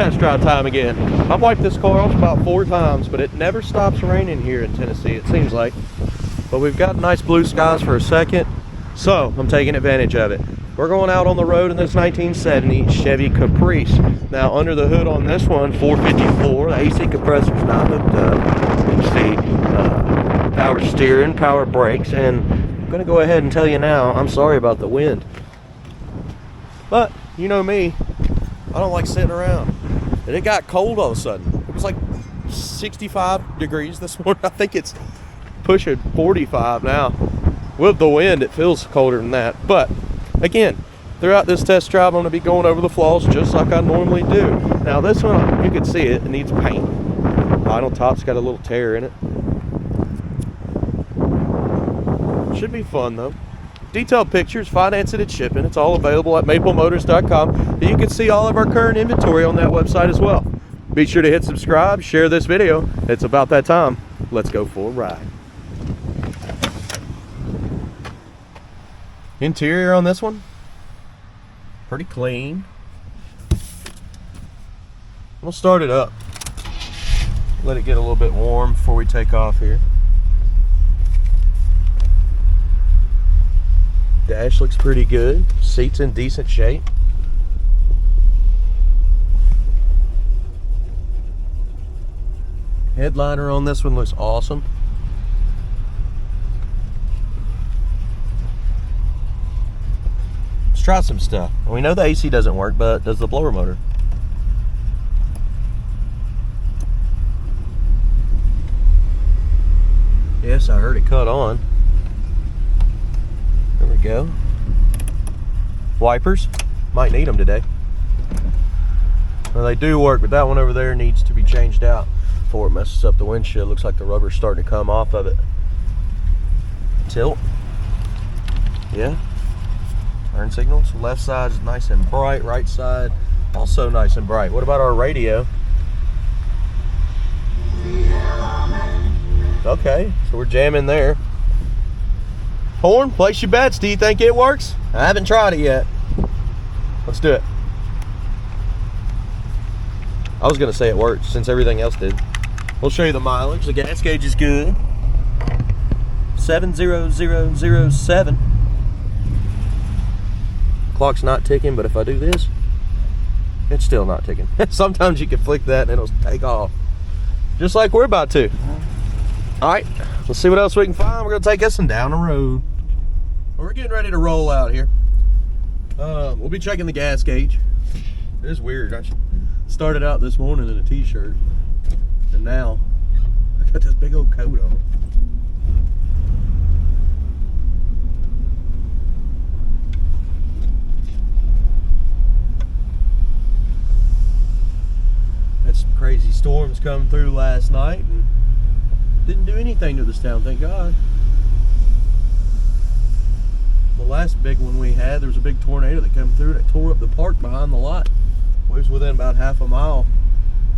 test drive time again. I've wiped this car off about 4 times, but it never stops raining here in Tennessee, it seems like. But we've got nice blue skies for a second, so I'm taking advantage of it. We're going out on the road in this 1970 Chevy Caprice. Now, under the hood on this one, 454, the AC compressor's not hooked up. You can see power steering, power brakes, and I'm going to go ahead and tell you now, I'm sorry about the wind. But, you know me, I don't like sitting around. And it got cold all of a sudden. It was like 65 degrees this morning. I think it's pushing 45 now. With the wind, it feels colder than that. But again, throughout this test drive, I'm going to be going over the flaws just like I normally do. Now this one, you can see it needs paint. Vinyl top's got a little tear in it. Should be fun though. Detailed pictures, financing and shipping. It's all available at maplemotors.com. And you can see all of our current inventory on that website as well. Be sure to hit subscribe, share this video. It's about that time. Let's go for a ride. Interior on this one, pretty clean. We'll start it up. Let it get a little bit warm before we take off here. Dash looks pretty good. Seats in decent shape. Headliner on this one looks awesome. Let's try some stuff. We know the AC doesn't work, but does the blower motor? Yes, I heard it cut on. There we go. Wipers. Might need them today. Well, they do work, but that one over there needs to be changed out before it messes up the windshield. Looks like the rubber's starting to come off of it. Tilt. Yeah. Turn signals. Left side's nice and bright. Right side also nice and bright. What about our radio? Okay, so we're jamming there. Horn, place your bets. Do you think it works? I haven't tried it yet. Let's do it. I was gonna say it works since everything else did. We'll show you the mileage. The gas gauge is good. 70007. Clock's not ticking, but if I do this, it's still not ticking. Sometimes you can flick that and it'll take off. Just like we're about to. Alright, let's see what else we can find. We're gonna take us down the road. We're getting ready to roll out here. We'll be checking the gas gauge. It is weird. I started out this morning in a t-shirt, and now I got this big old coat on. Had some crazy storms come through last night and didn't do anything to this town, thank God. The last big one we had, there was a big tornado that came through and it tore up the park behind the lot. We was within about half a mile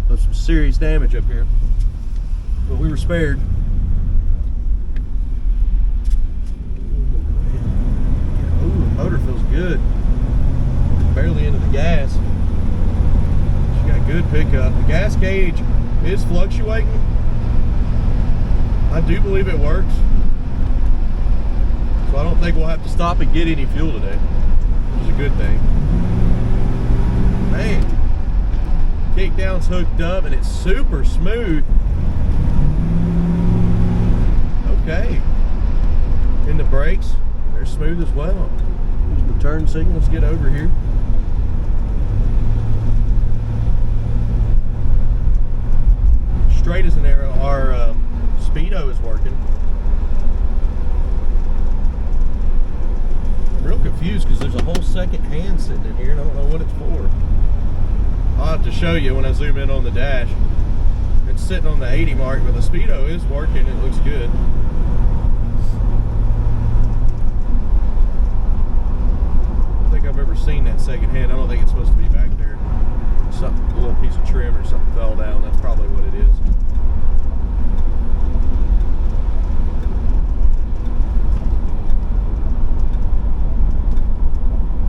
of some serious damage up here, but we were spared. Ooh, the motor feels good. Barely into the gas. She got good pickup. The gas gauge is fluctuating. I do believe it works. So I don't think we'll have to stop and get any fuel today, which is a good thing. Man, kickdown's hooked up and it's super smooth. Okay. And the brakes, they're smooth as well. Here's the turn signal. Let's get over here. Straight as an arrow. Our speedo is working. I'm real confused because there's a whole second hand sitting in here and I don't know what it's for. I'll have to show you when I zoom in on the dash. It's sitting on the 80 mark, but the speedo is working. It looks good. I don't think I've ever seen that second hand. I don't think it's supposed to be back there. Something, a little piece of trim or something fell down. That's probably what it is.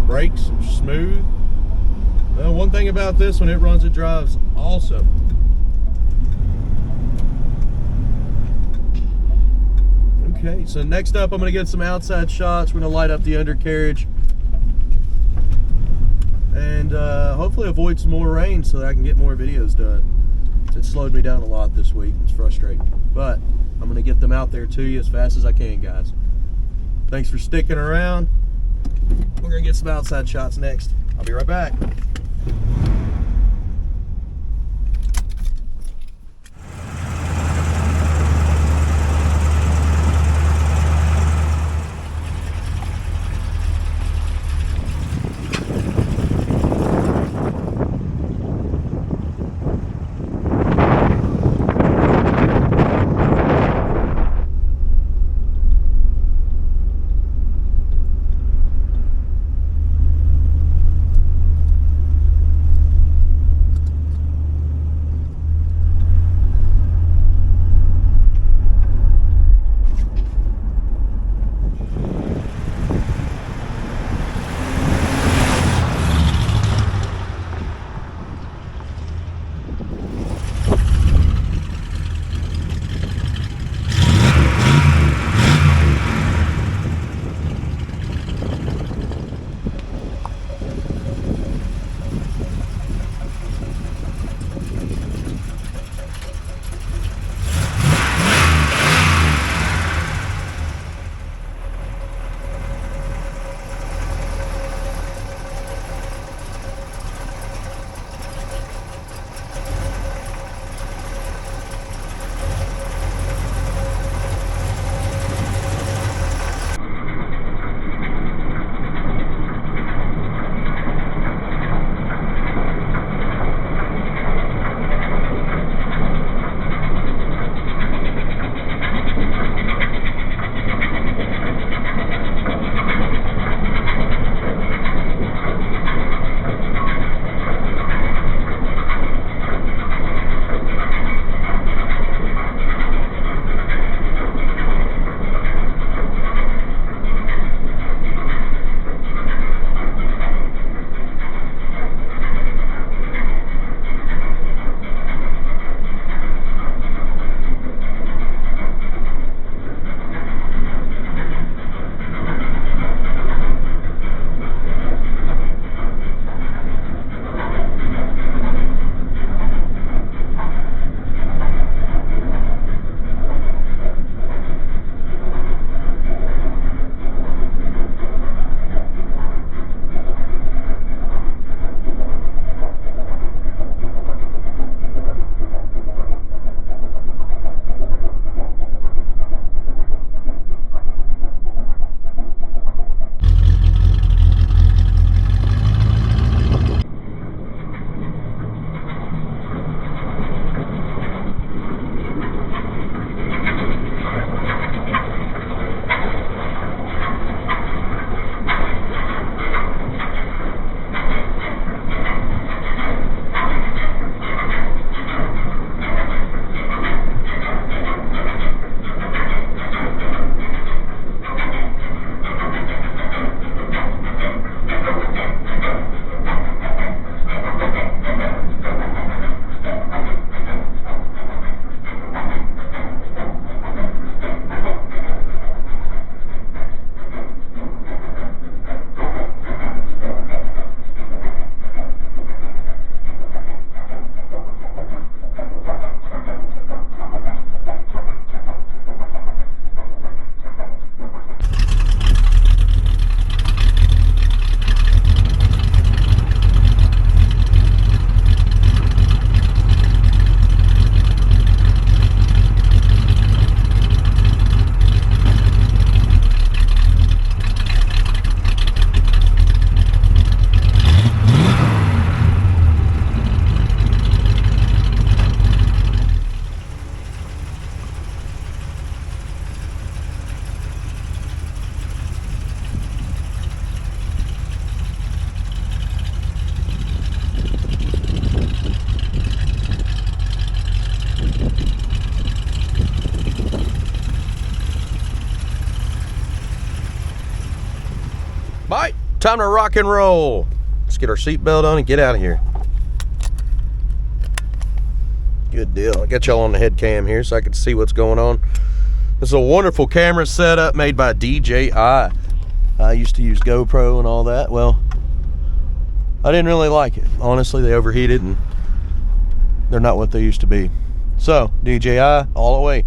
Brakes are smooth. Well, one thing about this, when it runs, it drives awesome. Okay, so next up I'm going to get some outside shots. We're going to light up the undercarriage and hopefully avoid some more rain so that I can get more videos done. It slowed me down a lot this week. It's frustrating, but I'm going to get them out there to you as fast as I can, guys. Thanks for sticking around. We're going to get some outside shots next. I'll be right back. Bye. Time to rock and roll. Let's get our seatbelt on and get out of here. Good deal. I'll get y'all on the head cam here so I can see what's going on. This is a wonderful camera setup made by DJI. I used to use GoPro and all that. Well, I didn't really like it. Honestly, they overheated and they're not what they used to be. So, DJI, all the way.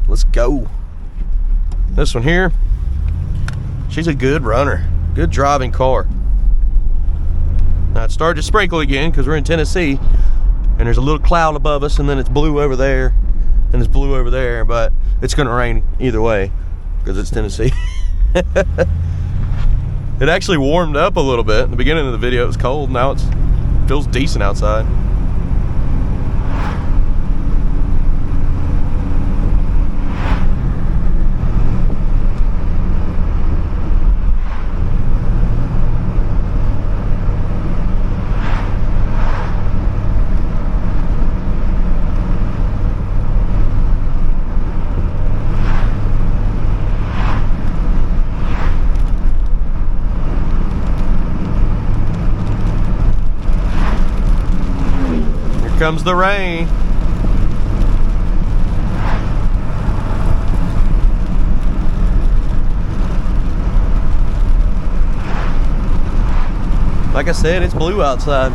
Let's go. This one here, she's a good runner. Good driving car. Now it started to sprinkle again because we're in Tennessee and there's a little cloud above us and then it's blue over there and it's blue over there, but it's gonna rain either way because it's Tennessee. It actually warmed up a little bit. In the beginning of the video it was cold. Now it feels decent outside. Comes the rain. Like I said, it's blue outside.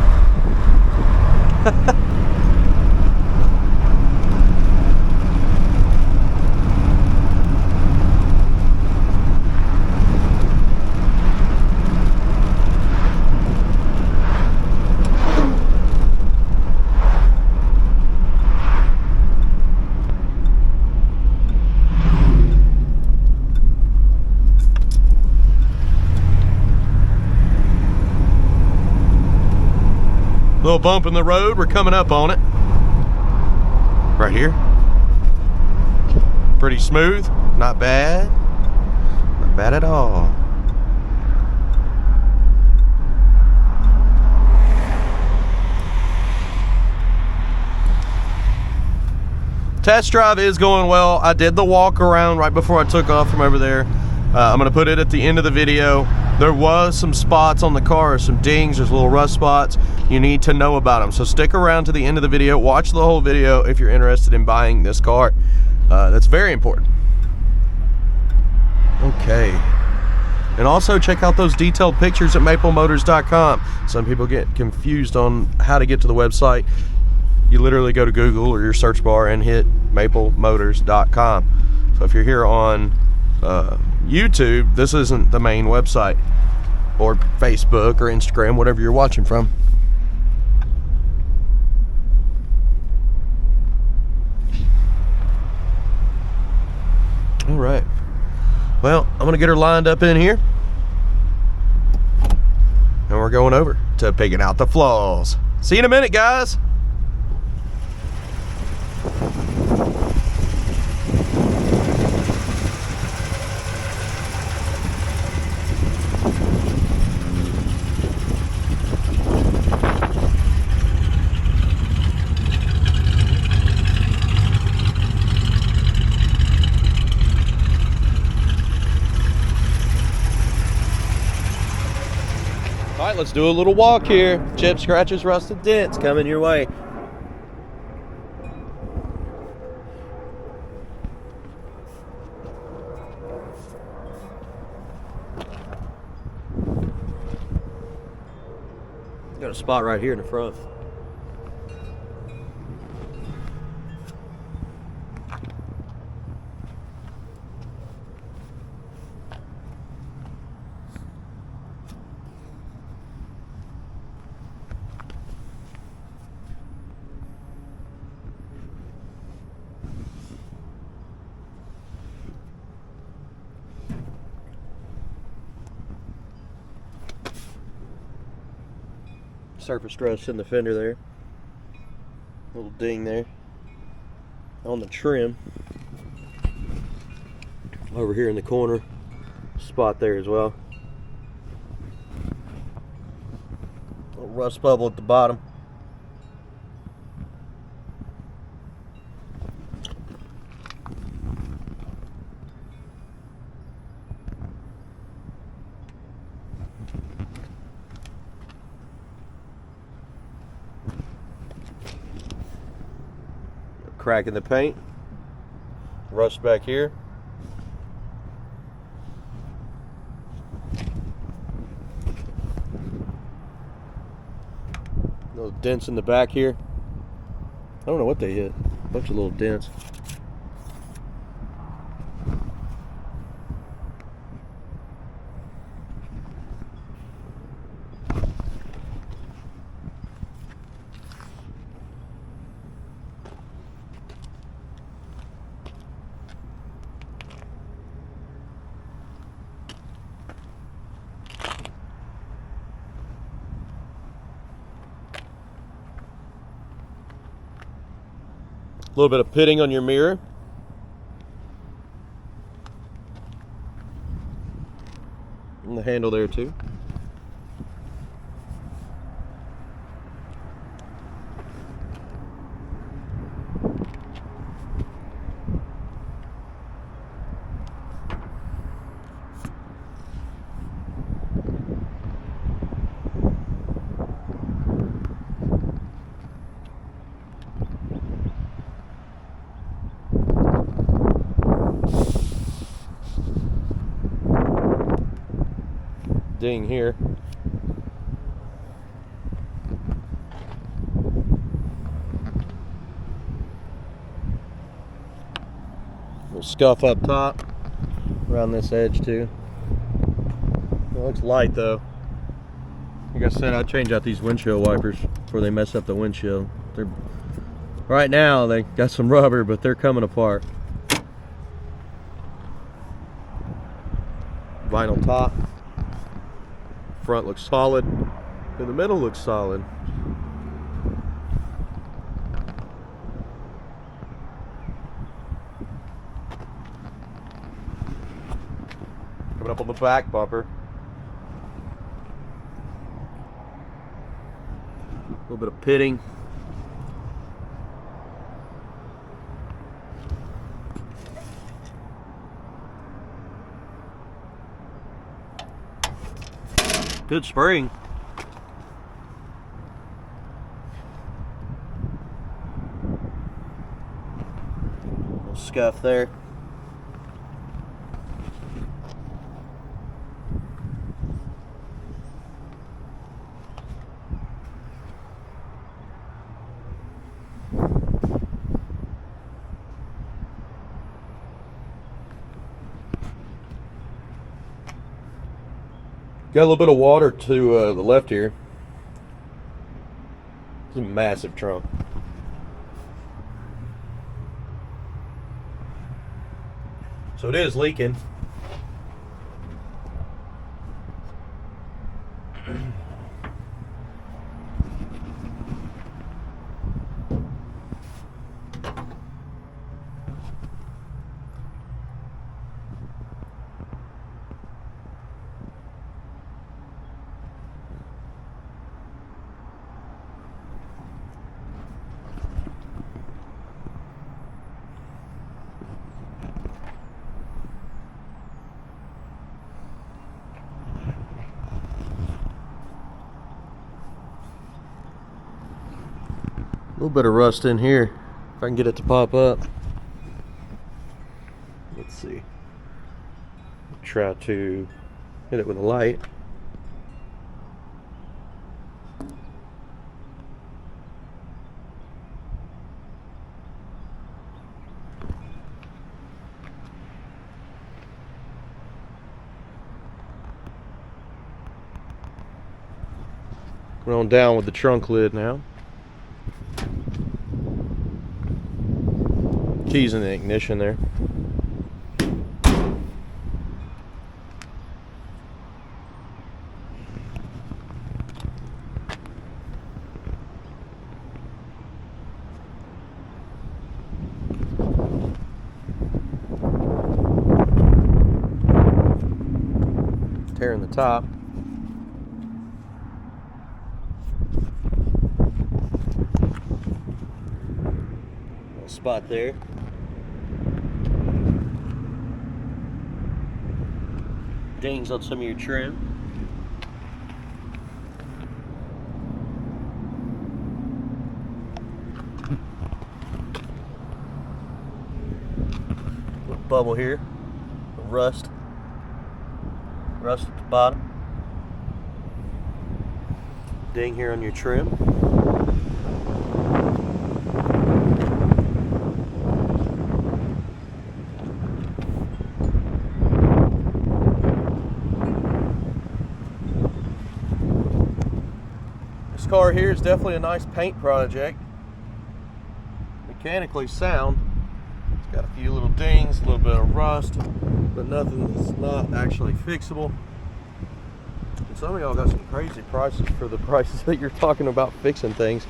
Little bump in the road, we're coming up on it. Right here. Pretty smooth, not bad. Not bad at all. Test drive is going well. I did the walk around right before I took off from over there. I'm gonna put it at the end of the video. There was some spots on the car, some dings, there's little rust spots. You need to know about them. So stick around to the end of the video. Watch the whole video if you're interested in buying this car. That's very important. Okay. And also check out those detailed pictures at maplemotors.com. Some people get confused on how to get to the website. You literally go to Google or your search bar and hit maplemotors.com. So if you're here on YouTube, this isn't the main website, or Facebook or Instagram, whatever you're watching from. All right, well, I'm gonna get her lined up in here and we're going over to picking out the flaws. See you in a minute, guys. All right, let's do a little walk here. Chips, scratches, rusted dents coming your way. Got a spot right here in the front. Surface rust in the fender there. Little ding there on the trim. Over here in the corner, spot there as well. Little rust bubble at the bottom. crack in the paint. Rust back here. Little dents in the back here. I don't know what they hit. A bunch of little dents. A little bit of pitting on your mirror. And the handle there too. Ding here. Little scuff up top around this edge too. It looks light though. Like I said, I'd change out these windshield wipers before they mess up the windshield. They're right now they got some rubber, but they're coming apart. Vinyl top. Front looks solid, and the middle looks solid. Coming up on the back bumper. A little bit of pitting. Good spring. Little scuff there. Got a little bit of water to the left here. It's a massive trunk. So it is leaking. A little bit of rust in here. If I can get it to pop up. Let's see. Try to hit it with a light. We're on down with the trunk lid now. Keys in the ignition there. Tearing the top. Little spot there. Dings on some of your trim. bubble here. Rust at the bottom. Ding here on your trim. This car here is definitely a nice paint project. Mechanically sound. It's got a few little dings, a little bit of rust, but nothing that's not actually fixable. And some of y'all got some crazy prices for the prices that you're talking about fixing things.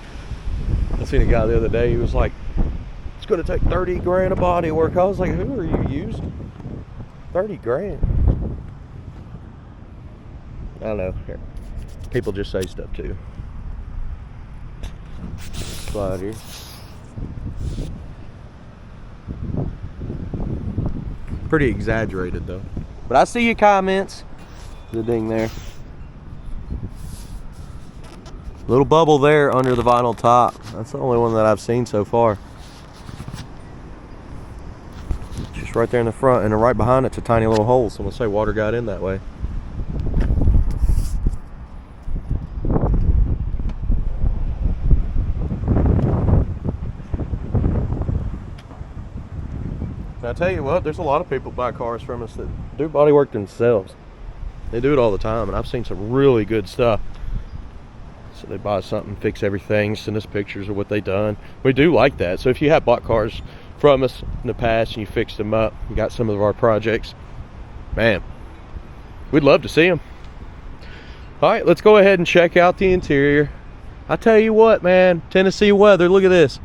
I seen a guy the other day, he was like, it's gonna take 30 grand of body work. I was like, who are you using? 30 grand. I don't know. Here. People just say stuff too. Slide here. Pretty exaggerated though. But I see your comments. The ding there. Little bubble there under the vinyl top. That's the only one that I've seen so far. Just right there in the front, and then right behind it's a tiny little hole. So I'm gonna say water got in that way. I tell you what, there's a lot of people buy cars from us that do body work themselves. They do it all the time, and I've seen some really good stuff. So they buy something, fix everything, send us pictures of what they done. We do like that. So if you have bought cars from us in the past and you fixed them up, you got some of our projects, man, we'd love to see them. All right, let's go ahead and check out the interior. I tell you what, man, Tennessee weather, look at this.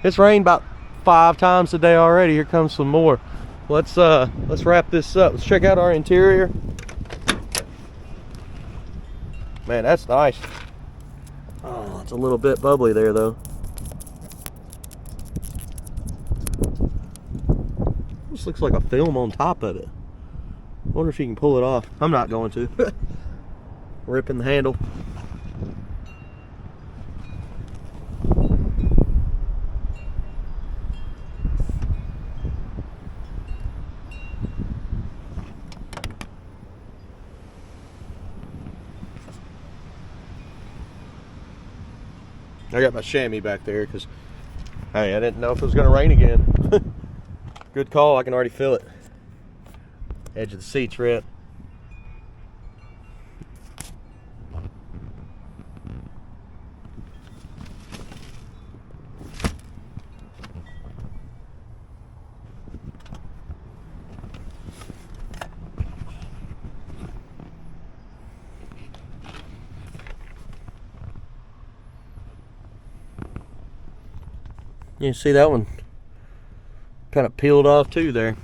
It's rained about 5 times today already. Here comes some more. Let's wrap this up. Let's check out our interior. Man, that's nice. Oh, it's a little bit bubbly there though. This looks like a film on top of it. Wonder if you can pull it off. I'm not going to. Ripping the handle. I got my chamois back there because, hey, I didn't know if it was going to rain again. Good call, I can already feel it. Edge of the seat's red. You see that one kind of peeled off too there.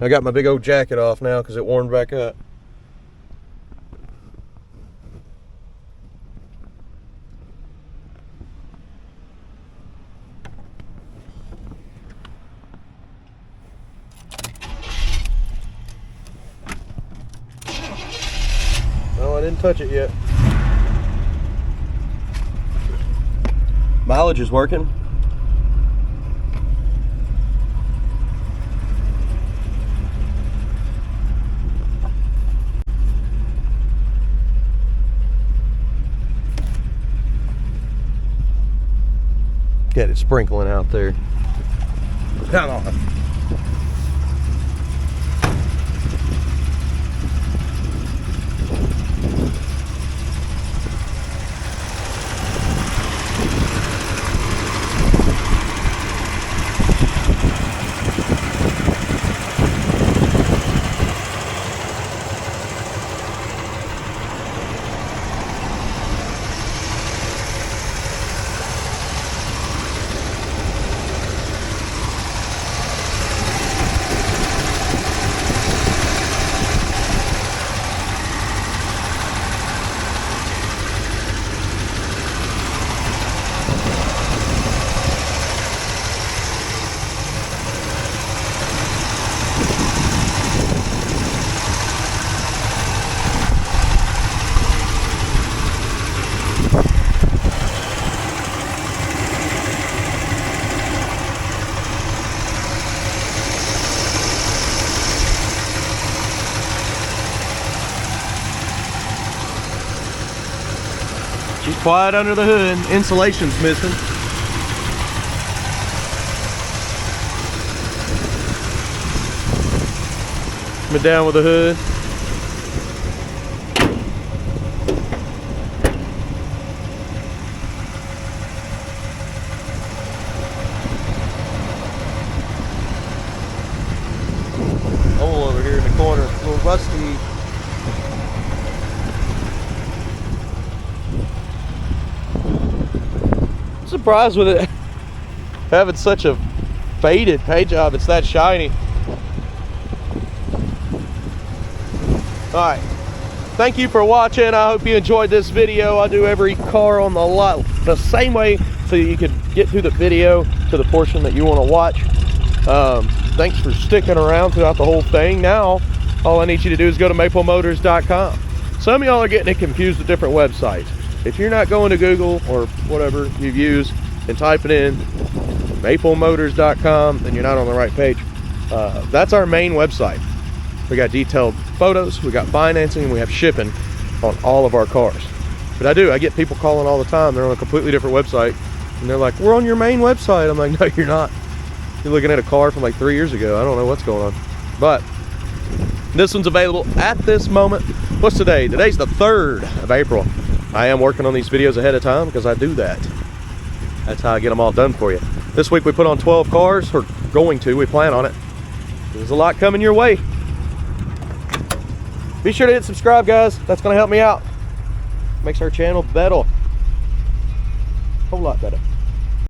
I got my big old jacket off now because it warmed back up. I didn't touch it yet. Mileage is working. Get it sprinkling out there. Come on. Be quiet under the hood. Insulation's missing. Coming down with the hood. Hole over here in the corner, a little rusty. I'm surprised with it having such a faded paint job, it's that shiny. Alright, thank you for watching. I hope you enjoyed this video. I do every car on the lot the same way so you can get through the video to the portion that you want to watch. Thanks for sticking around throughout the whole thing. Now, all I need you to do is go to maplemotors.com. Some of y'all are getting it confused with different websites. If you're not going to Google or whatever you've used and typing in maplemotors.com, then you're not on the right page. That's our main website. We got detailed photos, we got financing, we have shipping on all of our cars. But I get people calling all the time. They're on a completely different website and they're like, we're on your main website. I'm like, no, you're not. You're looking at a car from like 3 years ago. I don't know what's going on. But this one's available at this moment. What's today? Today's the 3rd of April. I am working on these videos ahead of time because I do that. That's how I get them all done for you. This week we put on 12 cars. We're going to. We plan on it. There's a lot coming your way. Be sure to hit subscribe, guys. That's going to help me out. Makes our channel better. A whole lot better.